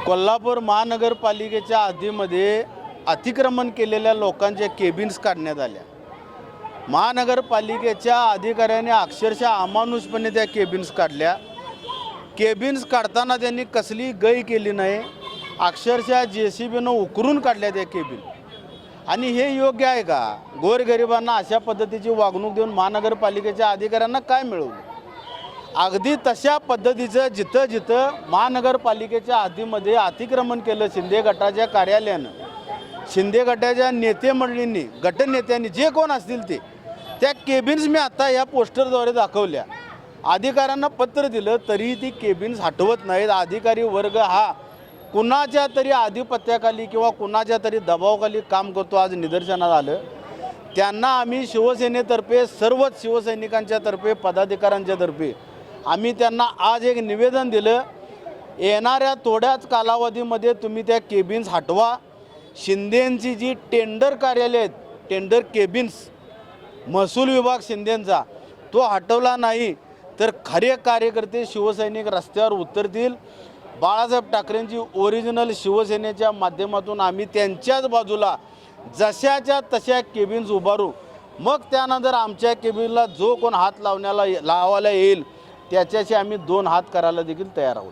कोल्हापूर महानगरपालिकेच्या हद्दीमध्ये अतिक्रमण केलेल्या लोकांच्या केबिन्स काढण्यात आल्या। महानगरपालिकेच्या अधिकाऱ्यांनी अक्षरशः अमानुषपणे त्या केबिन्स काढल्या। केबिन्स काढताना त्यांनी कसली गय केली नाही, अक्षरशः JCBनं उकरून काढल्या त्या केबिन। आणि हे योग्य आहे का? गोरगरिबांना अशा पद्धतीची वागणूक देऊन महानगरपालिकेच्या अधिकाऱ्यांना काय मिळवलं? अगदी तशा पद्धतीचं जिथं जिथं महानगरपालिकेच्या हद्दीमध्ये अतिक्रमण केलं शिंदे गटाच्या कार्यालयानं, शिंदे गटाच्या नेते मंडळींनी, गटनेत्यांनी जे कोण असतील ते, त्या केबिन्स मी आता या पोस्टरद्वारे दाखवल्या। अधिकाऱ्यांना पत्र दिलं तरी ती केबिन्स हटवत नाहीत। अधिकारी वर्ग हा कुणाच्या तरी आधिपत्याखाली किंवा कुणाच्या तरी दबावाखाली काम करतो, आज निदर्शनास आलं। त्यांना आम्ही शिवसेनेतर्फे, सर्वच शिवसैनिकांच्या तर्फे, पदाधिकाऱ्यांच्या तर्फे आम्ही त्यांना आज एक निवेदन दिलं, येणाऱ्या थोड्याच कालावधीमध्ये तुम्ही त्या केबिन्स हटवा। शिंदेंची जी टेंडर कार्यालय आहेत, टेंडर केबिन्स, महसूल विभाग शिंदेंचा, तो हटवला नाही तर खरे कार्यकर्ते शिवसैनिक रस्त्यावर उतरतील। बाळासाहेब ठाकरेंची ओरिजिनल शिवसेनेच्या माध्यमातून आम्ही त्यांच्याच बाजूला जशाच्या तशा केबिन्स उभारू। मग त्यानंतर आमच्या केबिनला जो कोण हात लावायला येईल त्याच्याशी आम्ही 2 हात करायला देखील तयार आहोत।